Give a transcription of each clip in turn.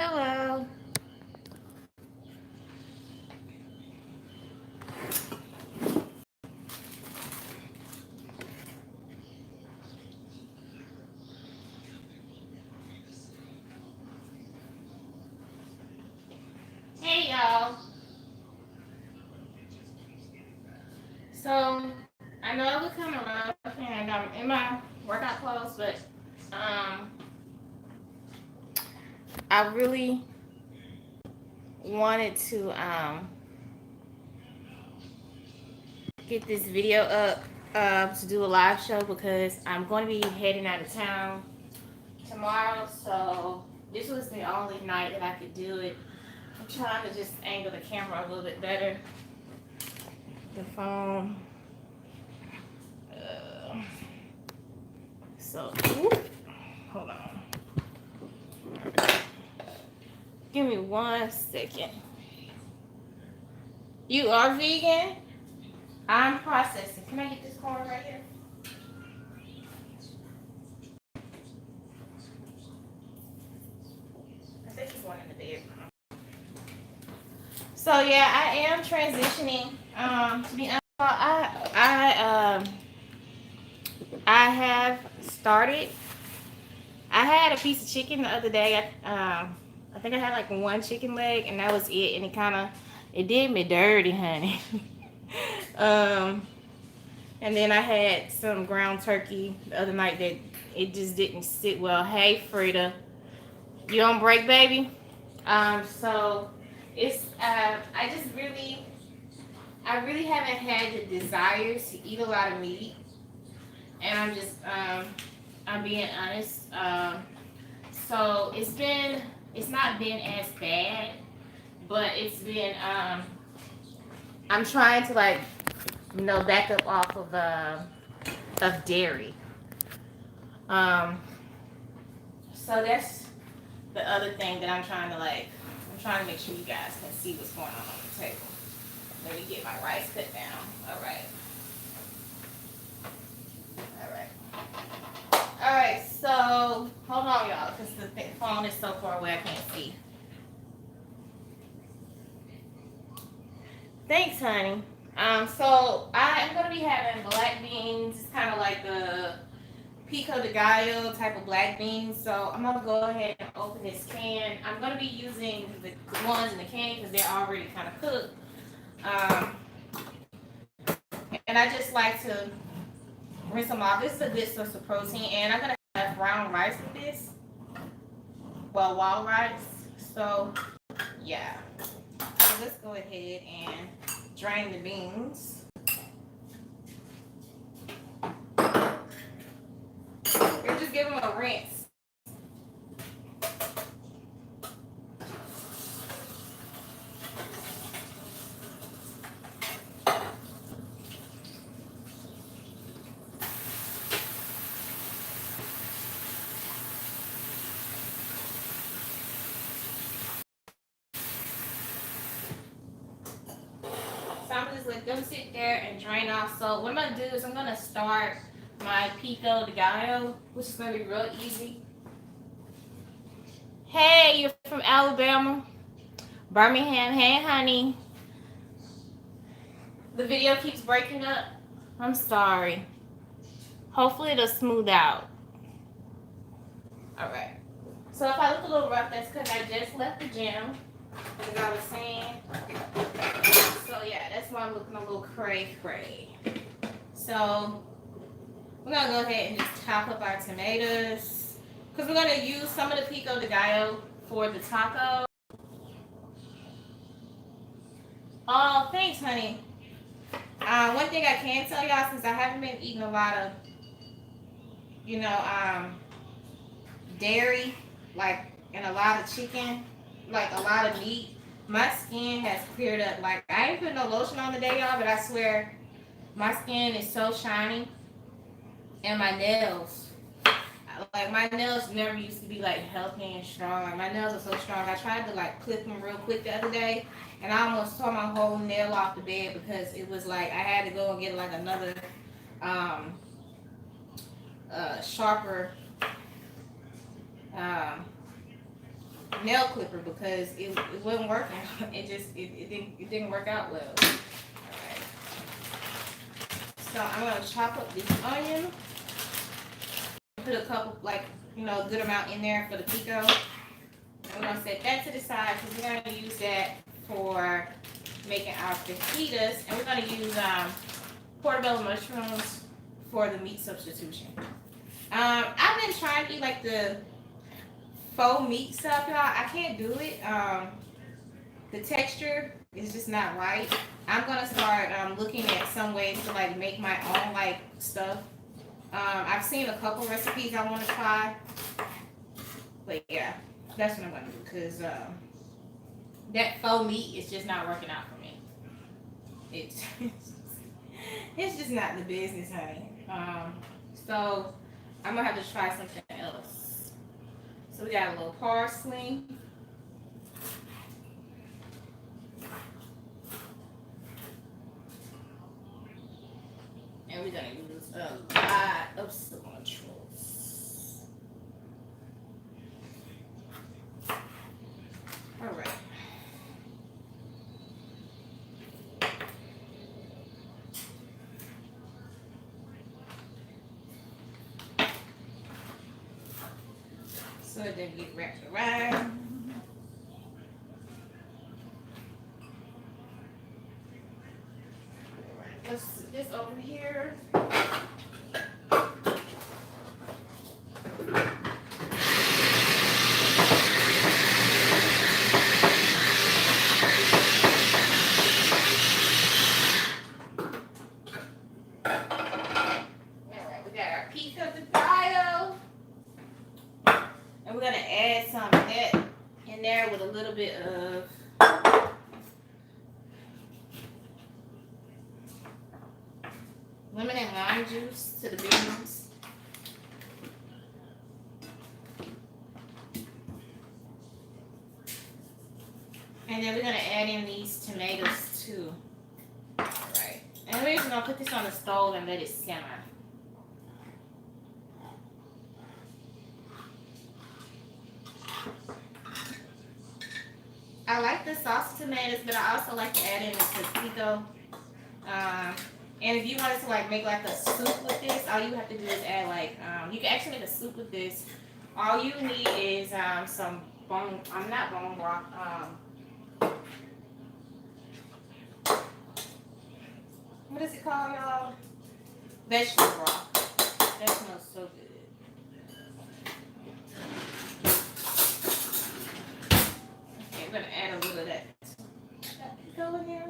Hello. Hey y'all. So I know I look kind of rough and I'm in my workout clothes, but um, I really wanted to get this video up to do a live show because I'm going to be heading out of town tomorrow. So this was the only night that I could do it. I'm trying to just angle the camera a little bit better. The phone. Uh, so, hold on. Give me 1 second. You are vegan? I'm processing. Can I get this corn right here? I think there's one in the bedroom. So yeah, I am transitioning. To be honest, I have started. I had a piece of chicken the other day. I think I had like one chicken leg, and that was it. And it did me dirty, honey. um, and then I had some ground turkey the other night that it just didn't sit well. Hey, Frida, you on break, baby? So it's I really haven't had the desire to eat a lot of meat, and I'm being honest. So it's not been as bad, but it's been I'm trying to like back up off of dairy. Um, so that's the other thing that I'm trying to make sure you guys can see what's going on the table. Let me get my rice cut down. All right. All right. All right. So hold on, y'all, because the phone is so far away I can't see. Thanks, honey. So I am gonna be having black beans. It's kind of like the pico de gallo type of black beans. So I'm gonna go ahead and open this can. I'm gonna be using the ones in the can because they're already kind of cooked. And I just like to rinse them off. This is a good source of protein, and I'm gonna have brown rice with this. Well, wild rice. So yeah. So let's go ahead and drain the beans. We're just give them a rinse. So I'm gonna just let them sit there and drain off. So what I'm gonna do is I'm gonna start my pico de gallo, which is gonna be real easy. Hey, you're from Alabama, Birmingham. Hey, honey. The video keeps breaking up. I'm sorry. Hopefully it'll smooth out. All right. So if I look a little rough, that's because I just left the gym, as I was saying. So yeah, that's why I'm looking a little cray-cray. So we're gonna go ahead and just chop up our tomatoes because we're gonna use some of the pico de gallo for the taco. Oh, thanks, honey. One thing I can tell y'all, since I haven't been eating a lot of, dairy, like, and a lot of chicken, like a lot of meat, my skin has cleared up. Like, I ain't putting no lotion on today, y'all, but I swear my skin is so shiny. And my nails, like, my nails never used to be like healthy and strong. Like, my nails are so strong. I tried to like clip them real quick the other day, and I almost tore my whole nail off the bed because it was like I had to go and get like another sharper nail clipper because it wasn't working. It didn't work out well. All right. So I'm gonna chop up this onion. Put a couple, like, a good amount in there for the pico. And we're gonna set that to the side because we're gonna use that for making our fajitas, and we're gonna use portobello mushrooms for the meat substitution. I've been trying to eat like the faux meat stuff, y'all. I can't do it. The texture is just not right. I'm gonna start looking at some ways to like make my own like stuff. I've seen a couple recipes I want to try, but yeah, that's what I'm gonna do because that faux meat is just not working out for me. It's it's just not the business, honey. So I'm gonna have to try something else. So we got a little parsley. And we're gonna use a lot of cilantros. All right. So it didn't get wrapped around. Let's put this over here. And we're gonna add some of that in there with a little bit of lemon and lime juice to the beans. And then we're gonna add in these tomatoes too. Alright. And we're just gonna put this on the stove and let it simmer. I like the sauce tomatoes, but I also like to add in the pico. And if you wanted to like make like a soup with this, all you have to do is add like you can actually make a soup with this. All you need is some bone. I'm not bone broth. What is it called, y'all? Vegetable broth. That smells so good. Okay, I'm gonna add a little of that. Go in here.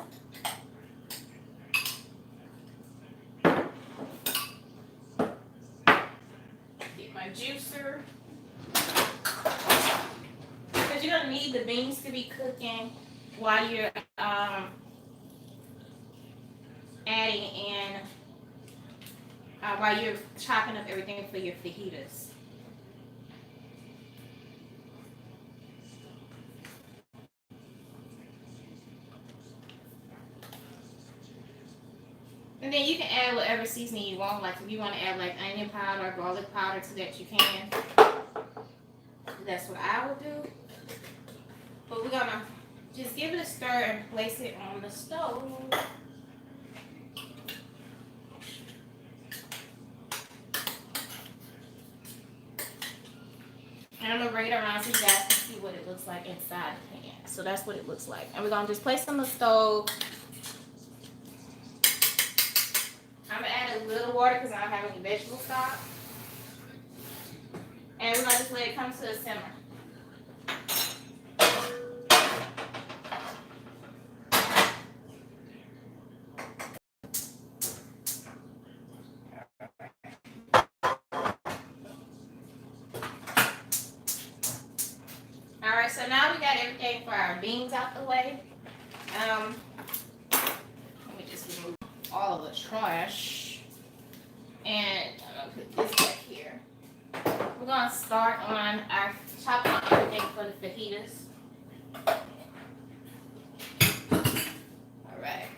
Get my juicer. Because you're gonna need the beans to be cooking while you're adding in while you're chopping up everything for your fajitas. And then you can add whatever seasoning you want. Like if you want to add like onion powder or garlic powder to that, you can. That's what I would do. But we're gonna just give it a stir and place it on the stove. And I'm gonna bring it around so you guys can see what it looks like inside the pan. So that's what it looks like. And we're gonna just place it on the stove. I'm gonna add a little water because I don't have any vegetable stock. And we're gonna just let it come to a simmer. Alright, so now we got everything for our beans out the way. Let me just remove all of the trash. And I'm gonna put this back here. We're gonna start on our chopping up everything for the fajitas. Alright.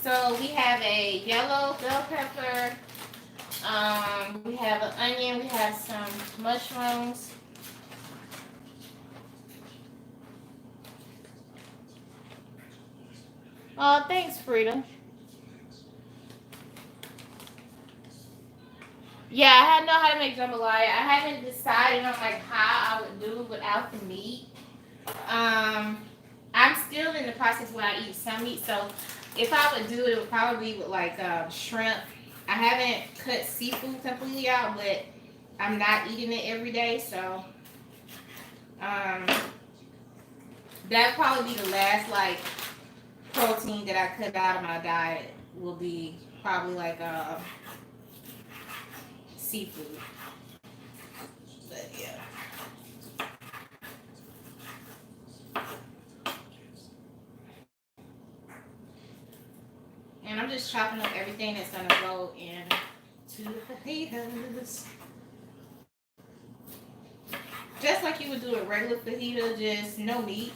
So we have a yellow bell pepper. We have an onion, we have some mushrooms. Oh, thanks, Frida. Yeah, I know how to make jambalaya. I haven't decided on like how I would do it without the meat. Um, I'm still in the process where I eat some meat, so if I would do it, it would probably be with like shrimp. I haven't cut seafood completely out, but I'm not eating it every day, so um, that'd probably be the last like protein that I cut out of my diet. Will be probably like seafood. But yeah. And I'm just chopping up everything that's gonna go into the fajitas. Just like you would do a regular fajita, just no meat.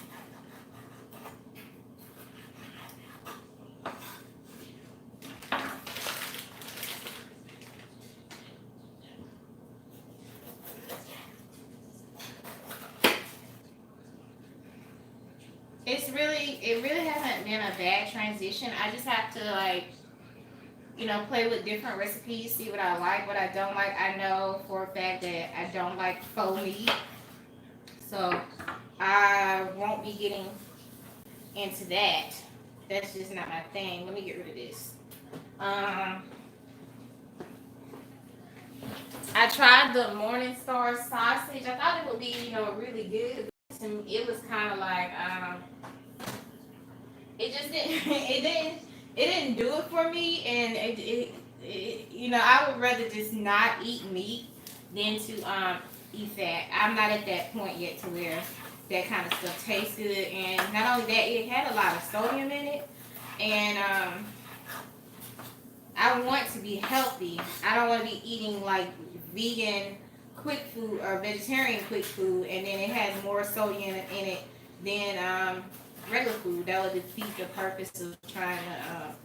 It really hasn't been a bad transition. I just have to like, play with different recipes, see what I like, what I don't like. I know for a fact that I don't like faux meat, so I won't be getting into that. That's just not my thing. Let me get rid of this. Um, I tried the Morningstar sausage. I thought it would be, really good. But to me, it was kind of like, it just didn't, it didn't do it for me. And I would rather just not eat meat than to eat fat. I'm not at that point yet to where that kind of stuff tastes good. And not only that, it had a lot of sodium in it. And I want to be healthy. I don't want to be eating like vegan quick food or vegetarian quick food, and then it has more sodium in it than regular food. That would defeat the purpose of trying to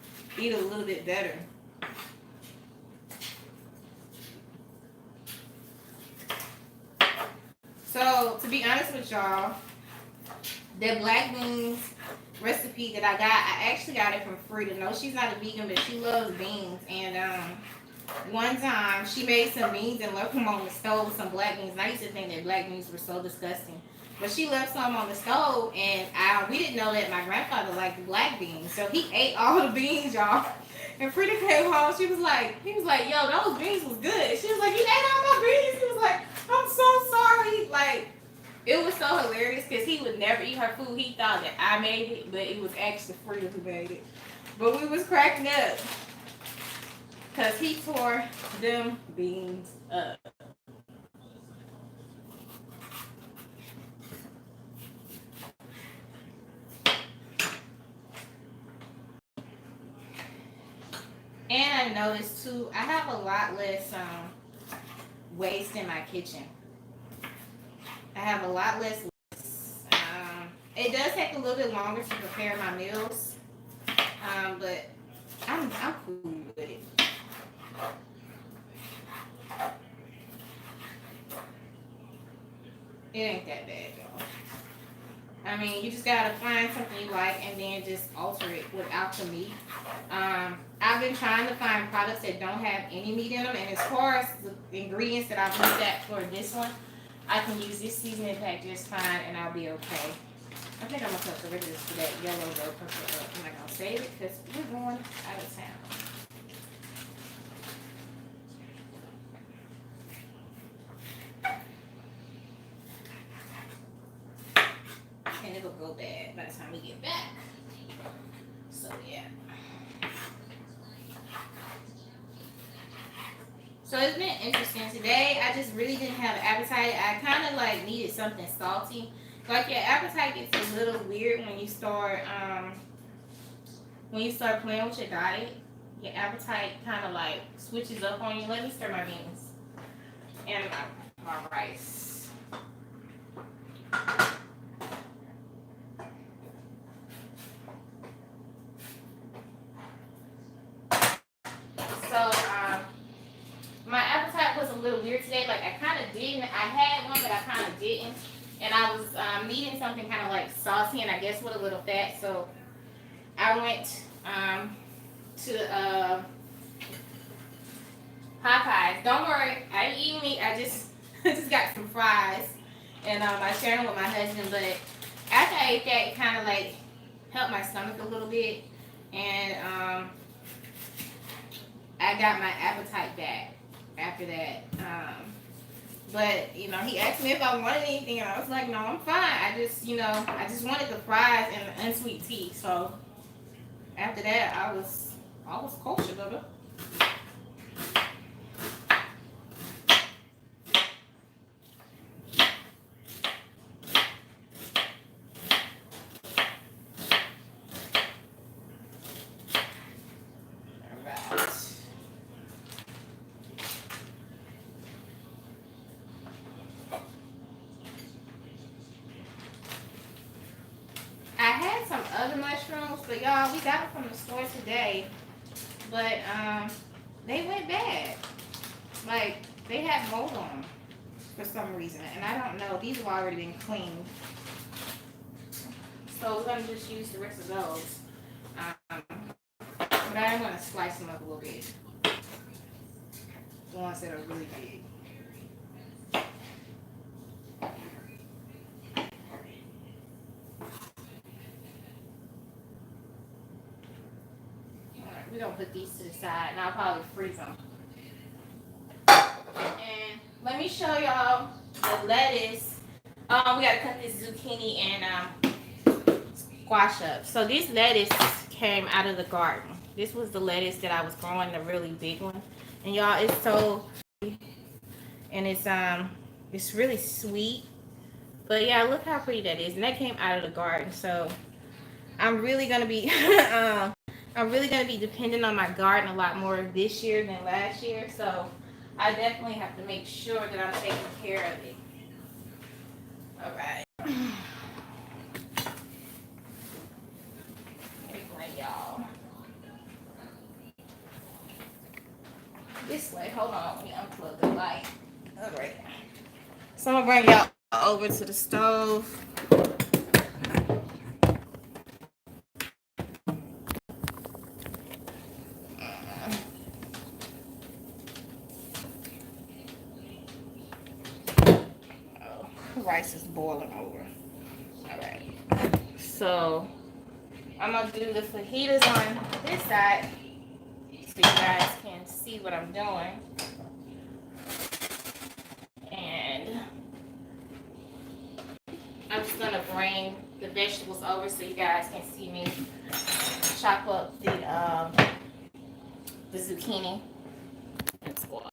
eat a little bit better. So to be honest with y'all, the black beans recipe that I actually got it from Frida. No, she's not a vegan, but she loves beans. And one time she made some beans and left them on the stove with some black beans. And I used to think that black beans were so disgusting. But she left some on the stove, and we didn't know that my grandfather liked black beans. So he ate all the beans, y'all. And Frida came home. He was like, yo, those beans was good. She was like, you ate all my beans? He was like, I'm so sorry. Like, it was so hilarious because he would never eat her food. He thought that I made it, but it was actually Frida who made it. But we was cracking up because he tore them beans up. And I noticed too, I have a lot less waste in my kitchen. I have a lot less. It does take a little bit longer to prepare my meals, but I'm cool with it. It ain't that bad though. I mean, you just gotta find something you like and then just alter it without the meat. I've been trying to find products that don't have any meat in them, and as far as the ingredients that I've looked at for this one, I can use this seasoning pack just fine, and I'll be okay. I think I'm gonna cut the rid of this for that yellow bell pepper. I'm not gonna save it because we're going out of town. And it'll go bad by the time we get back. So yeah. So it's been interesting today. I just really didn't have an appetite. I kind of like needed something salty. Like your appetite gets a little weird when you start playing with your diet. Your appetite kind of like switches up on you. Let me stir my beans and my rice. So my appetite was a little weird today. Like I kind of didn't. I had one, but I kind of didn't. And I was needing something kind of like saucy and I guess with a little fat. So I went to Popeyes. Don't worry, I didn't eat meat. I just I just got some fries, and I shared them with my husband. But after I ate that, it kind of like helped my stomach a little bit, and I got my appetite back after that. But you know, he asked me if I wanted anything, and I was like, no, I'm fine. I just wanted the fries and the unsweet tea. So after that, I was kosher, brother. I had some other mushrooms, but y'all, we got them from the store today. But they went bad. Like they had mold on them for some reason, and I don't know. These have already been cleaned, so we're gonna just use the rest of those. But I am gonna slice them up a little bit. The ones that are really big. We're gonna put these to the side, and I'll probably freeze them. And let me show y'all the lettuce. We gotta cut this zucchini and squash up. So this lettuce came out of the garden. This was the lettuce that I was growing, the really big one. And y'all, it's so, and it's really sweet. But yeah, look how pretty that is. And that came out of the garden. So I'm really gonna be I'm really going to be dependent on my garden a lot more this year than last year. So I definitely have to make sure that I'm taking care of it. All right. Y'all. This way. Hold on. Let me unplug the light. All right. So I'm going to bring y'all over to the stove. Rice is boiling over. All right. So I'm gonna do the fajitas on this side so you guys can see what I'm doing. And I'm just gonna bring the vegetables over so you guys can see me chop up the zucchini and squash.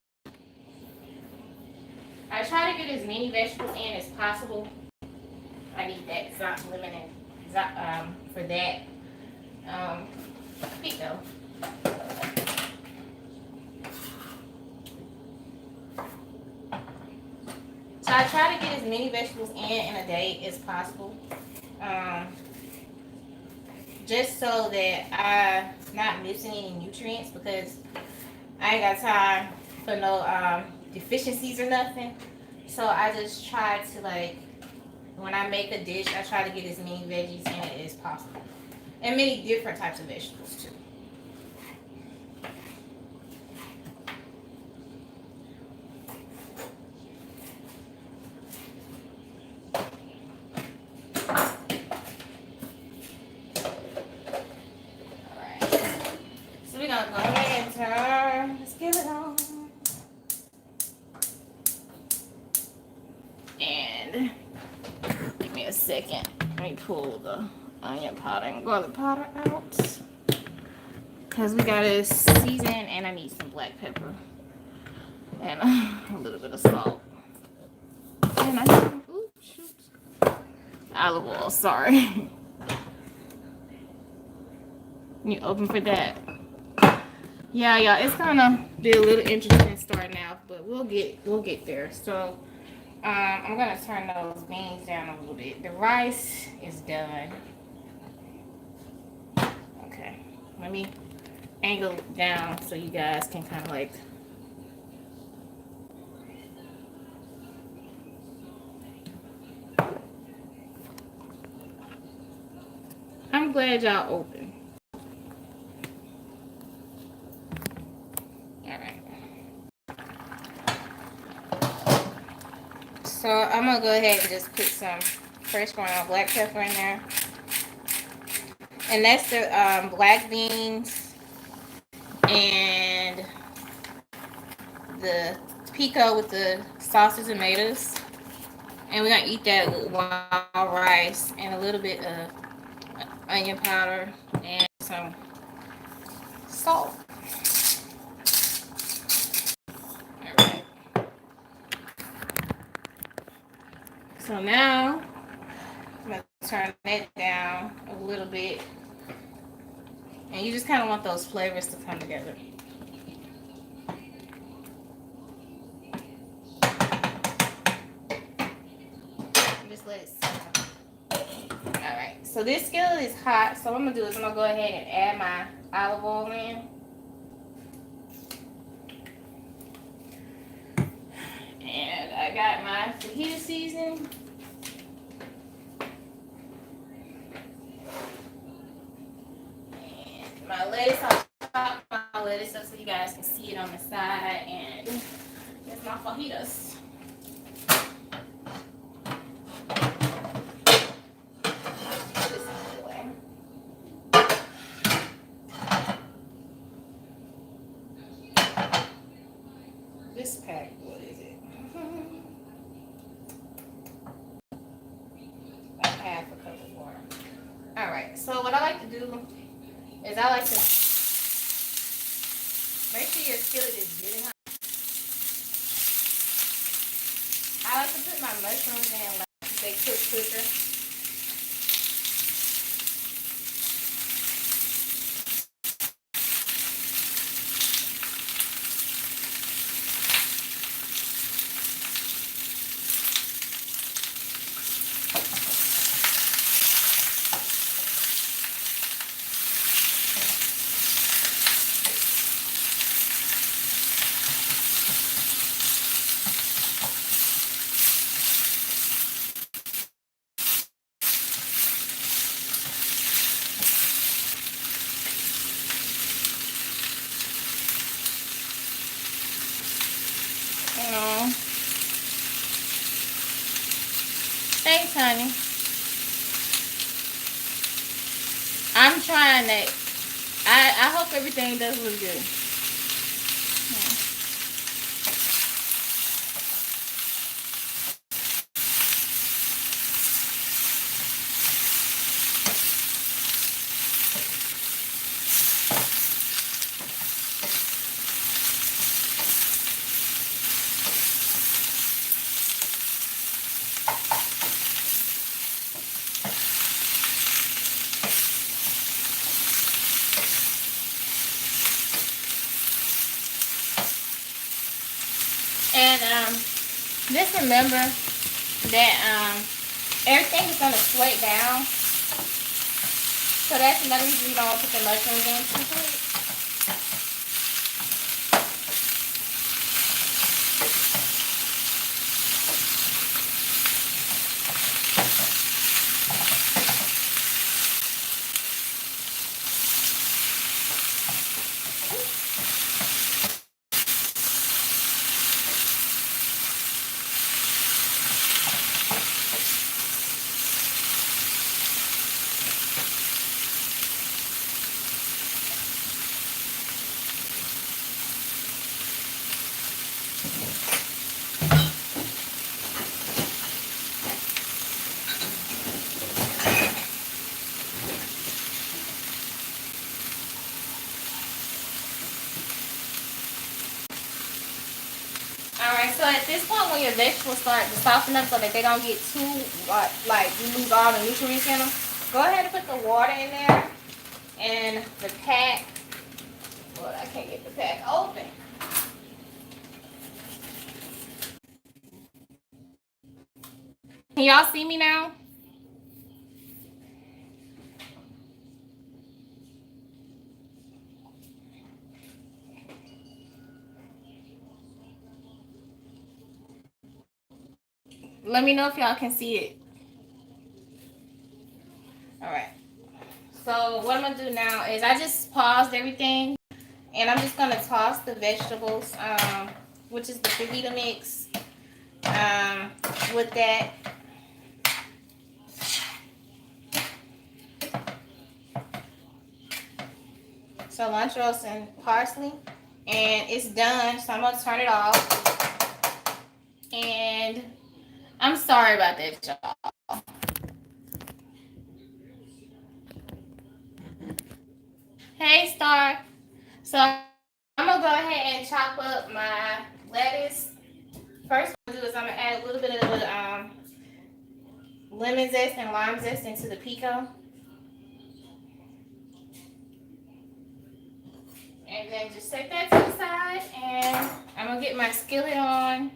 I try to get as many vegetables in as possible. I need that lemon and for that. Here you go. So I try to get as many vegetables in a day as possible. Just so that I'm not missing any nutrients, because I ain't got time for no deficiencies or nothing. So I just try to, like, when I make a dish, I try to get as many veggies in it as possible. And many different types of vegetables too. Alright. So we're gonna go ahead and turn the skillet on. And give me a second. Let me pull the onion powder and garlic powder out, because we gotta season, and I need some black pepper and a little bit of salt. And I need, oops, shoot, olive oil. Sorry. You open for that? Yeah, y'all. It's gonna be a little interesting starting out, but we'll get there. So I'm gonna turn those beans down a little bit. The rice is done. Okay, let me angle it down so you guys can kind of like. I'm glad y'all open. So I'm gonna go ahead and just put some fresh ground black pepper in there, and that's the black beans and the pico with the sauces and tomatoes, and we're gonna eat that with wild rice and a little bit of onion powder and some salt. All right. So now I'm gonna turn that down a little bit, and you just kind of want those flavors to come together. Just let it simmer. Alright, so this skillet is hot, so what I'm going to do is I'm going to go ahead and add my olive oil in. And I got my fajita seasoning. And my lettuce, I'll chop my lettuce up so you guys can see it on the side. And there's my fajitas. This pack, what is it? About half a cup of water. Alright, so what I like to do is I like to make sure your skillet is getting hot. I like to put my mushrooms in like they cook quicker. Oh, thanks, honey. I'm trying that. I hope everything does look good. And just remember that everything is gonna sweat down. So that's another reason you don't want to put the mushrooms in too quick. Alright, so at this point when your vegetables start to soften up so that they don't get too, like you lose all the nutrients in them, go ahead and put the water in there and the pack. Well, I can't get the pack open. Can y'all see me now? Let me know if y'all can see it. Alright. So what I'm going to do now is I just paused everything. And I'm just going to toss the vegetables, which is the fajita mix. with that. Cilantro and parsley, and it's done. So I'm gonna turn it off. And I'm sorry about that, y'all. Hey, Star. So I'm gonna go ahead and chop up my lettuce. First, what I'm gonna do is I'm gonna add a little bit of the lemon zest and lime zest into the pico. And then just set that to the side, and I'm gonna get my skillet on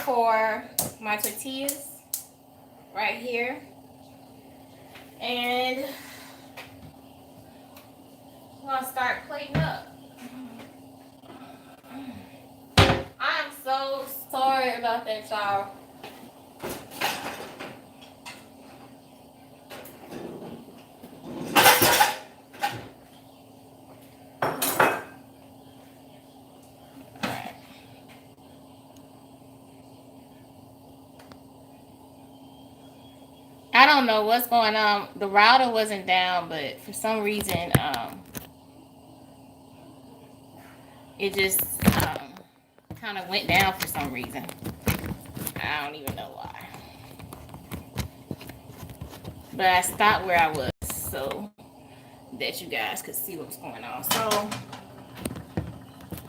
for my tortillas right here. And I'm gonna start plating up. I am so sorry about that, y'all. I don't know what's going on. The router wasn't down, but for some reason, it just kind of went down for some reason. I don't even know why. But I stopped where I was so that you guys could see what's going on. So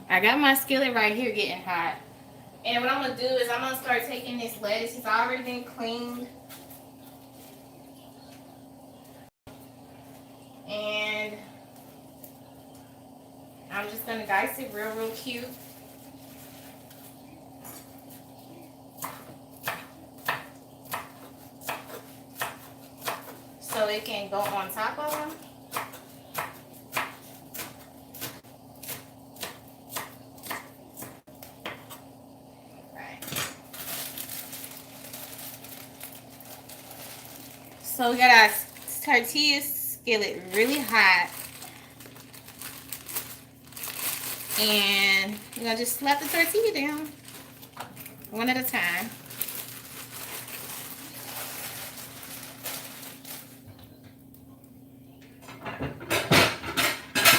I got my skillet right here getting hot. And what I'm going to do is I'm going to start taking this lettuce. It's already been cleaned. And I'm just going to dice it real cute. So it can go on top of them. Right. So we got our tortilla skillet really hot. And you're going to just slap the tortilla down one at a time.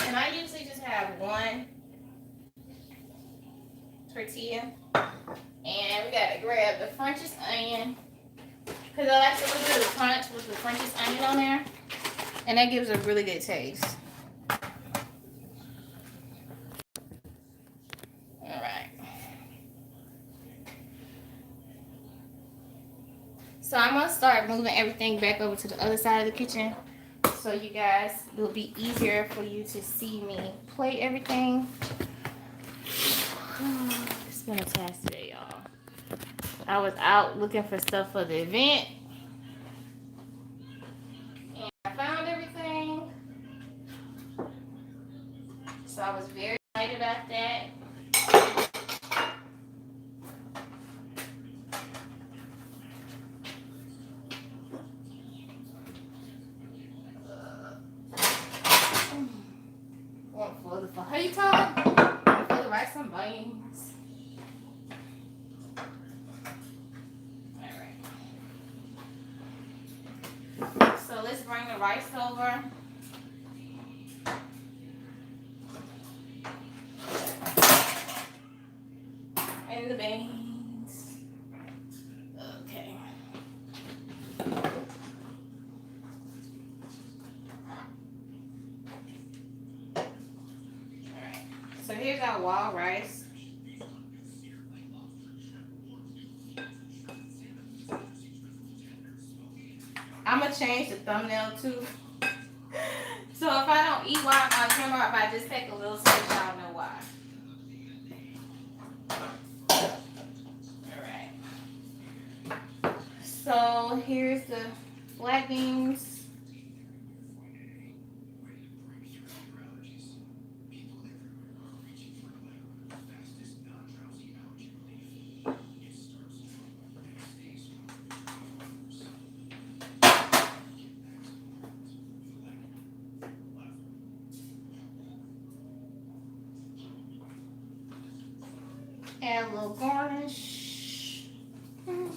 And I usually just have one tortilla. And we got to grab the French's onion, because I like a little bit of crunch with the French's onion on there. And that gives a really good taste. Alright. So I'm going to start moving everything back over to the other side of the kitchen, so you guys, it'll be easier for you to see me plate everything. It's been a task today, y'all. I was out looking for stuff for the event, and I found everything. So I was very excited about that. One for the fajita, one for the rice and beans. Alright. So let's bring the rice over. And the beans. Okay. Alright. So here's our wild rice. I'm going to change the thumbnail too. So if I don't eat while I'm on camera, if I just take a little sip, y'all know why. Alright. So here's the black beans. Add a little garnish. And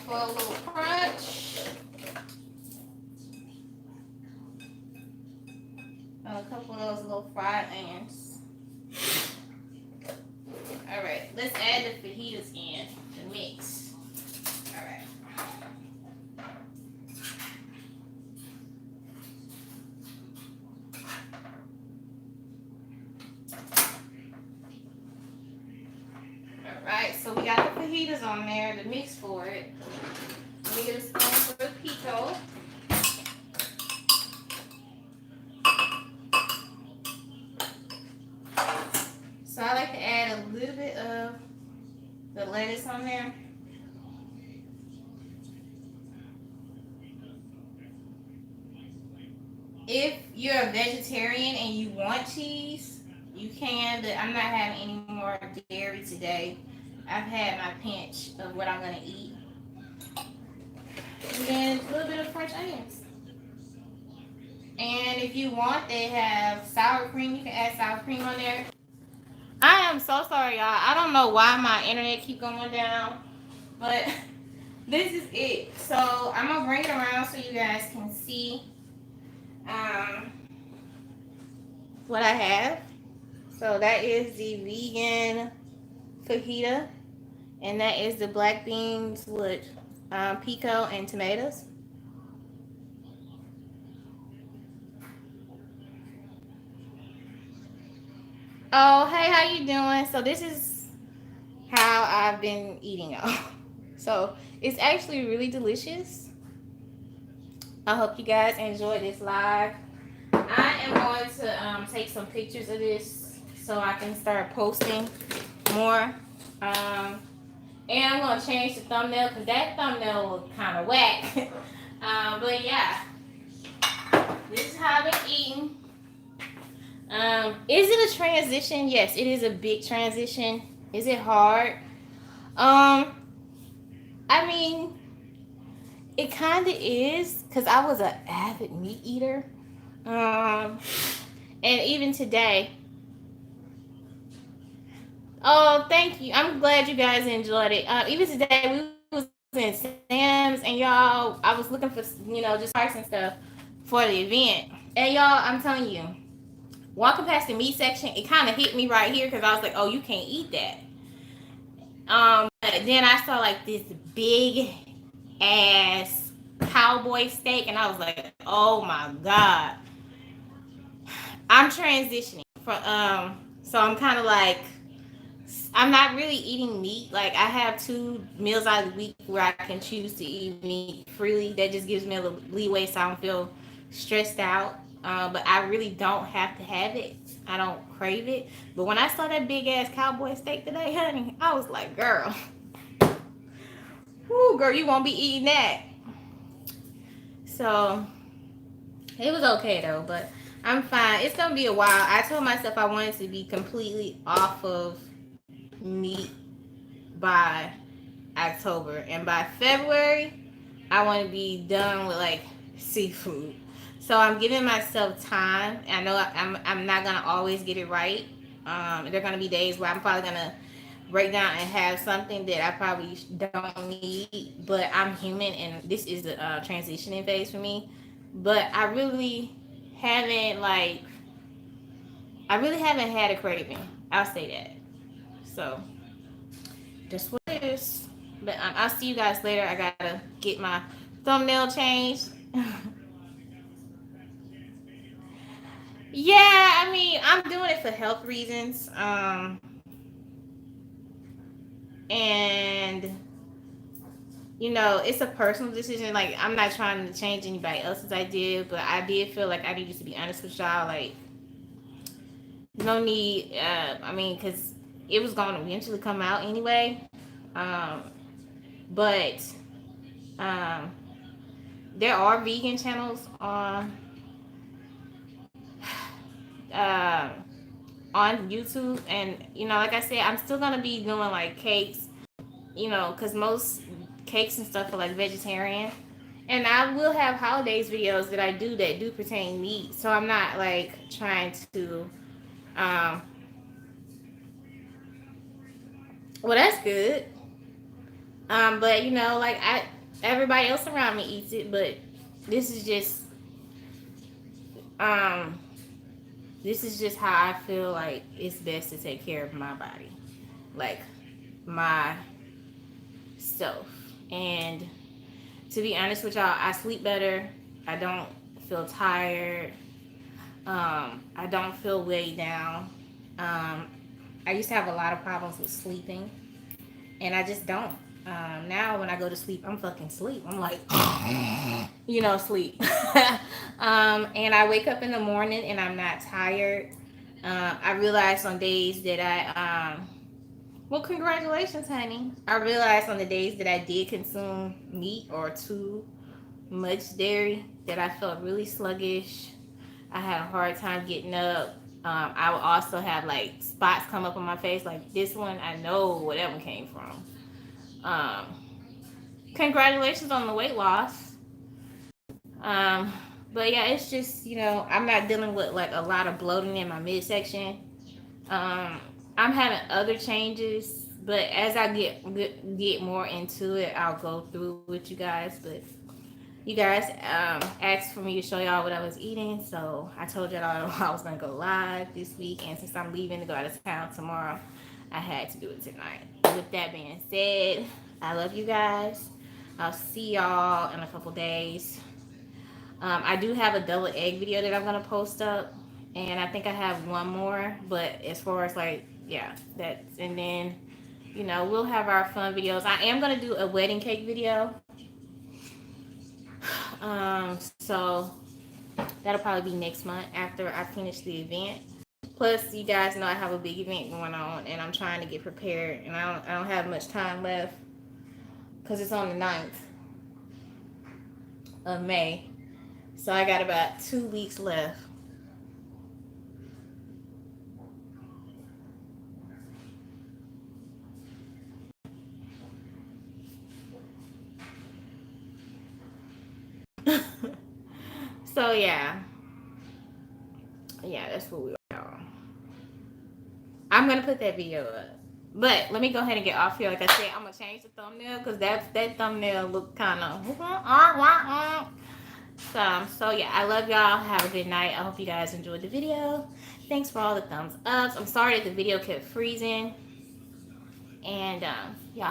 for a little crunch, a couple of those little fried onions. All right, let's add the fajitas in the mix. All right. All right, so we got the fajitas on there, the mix for it. Let me get a spoon for the pico. So I like to add a little bit of the lettuce on there. If you're a vegetarian and you want cheese, you can, but I'm not having any more dairy today. I've had my pinch of what I'm going to eat. And then a little bit of French onions. And if you want, they have sour cream. You can add sour cream on there. I am so sorry, y'all. I don't know why my internet keep going down, but this is it. So I'm going to bring it around so you guys can see what I have. So that is the vegan fajita, and that is the black beans with pico and tomatoes. Oh, hey, how you doing? So this is how I've been eating, y'all. So it's actually really delicious. I hope you guys enjoyed this live. I am going to take some pictures of this so I can start posting more. And I'm going to change the thumbnail because that thumbnail was kind of whack. But yeah, this is how I've been eating. Is it a transition? Yes, it is a big transition. Is it hard? I mean, it kind of is because I was an avid meat eater. And even today. Oh, thank you. I'm glad you guys enjoyed it. Even today, we was in Sam's, and y'all, I was looking for, just price and stuff for the event. And y'all, I'm telling you, walking past the meat section, it kind of hit me right here because I was like, oh, you can't eat that. But then I saw like this big ass cowboy steak, and I was like, oh my god. I'm transitioning from so I'm kind of like, I'm not really eating meat. Like I have 2 meals out of the week where I can choose to eat meat freely. That just gives me a little leeway so I don't feel stressed out. But I really don't have to have it. I don't crave it. But when I saw that big ass cowboy steak today, honey, I was like, girl, whoo, girl, you won't be eating that. So it was okay though, but I'm fine. It's gonna be a while. I told myself I wanted to be completely off of meat by October, and by February I want to be done with like seafood. So I'm giving myself time. I know I'm not gonna always get it right. There are gonna be days where I'm probably gonna break down and have something that I probably don't need, but I'm human and this is the transitioning phase for me. But haven't like I really haven't had a craving. I'll say that. So that's what it is. But I'll see you guys later. I gotta get my thumbnail changed. Yeah, I mean, I'm doing it for health reasons. And it's a personal decision. Like, I'm not trying to change anybody else's idea, but I did feel like I needed to be honest with y'all. Like, no need. I mean, because it was going to eventually come out anyway. But there are vegan channels on YouTube, and like I said, I'm still gonna be doing like cakes, because most cakes and stuff are like vegetarian, And I will have holidays videos that I do that do pertain meat. So I'm not like trying to um well, that's good. But you know, like everybody else around me eats it, but this is just um this is just how I feel like it's best to take care of my body. Like my self. And to be honest with y'all, I sleep better. I don't feel tired. I don't feel weighed down. Um, I used to have a lot of problems with sleeping, and I just don't. Now when I go to sleep, I'm fucking sleep. I'm like, sleep. And I wake up in the morning and I'm not tired. I realize on days that well, congratulations, honey. I realized on the days that I did consume meat or too much dairy that I felt really sluggish. I had a hard time getting up. I would also have like spots come up on my face, like this one. I know where that one came from. Um, Congratulations on the weight loss. Um, but yeah, it's just I'm not dealing with like a lot of bloating in my midsection. I'm having other changes, but as I get more into it, I'll go through with you guys. But you guys asked for me to show y'all what I was eating, so I told y'all I was gonna go live this week, and since I'm leaving to go out of town tomorrow, I had to do it tonight. With that being said, I love you guys. I'll see y'all in a couple days. I do have a double egg video that I'm gonna post up, and I think I have one more. But as far as like, yeah, that's and then we'll have our fun videos. I am gonna do a wedding cake video. So that'll probably be next month after I finish the event. Plus, you guys know I have a big event going on, and I'm trying to get prepared, and I don't have much time left because it's on the 9th of May. So I got about 2 weeks left. So yeah, that's what we are. I'm gonna put that video up, but let me go ahead and get off here. Like I said, I'm gonna change the thumbnail because that thumbnail looked kind of so yeah, I love y'all. Have a good night. I hope you guys enjoyed the video. Thanks for all the thumbs ups. I'm sorry that the video kept freezing, and y'all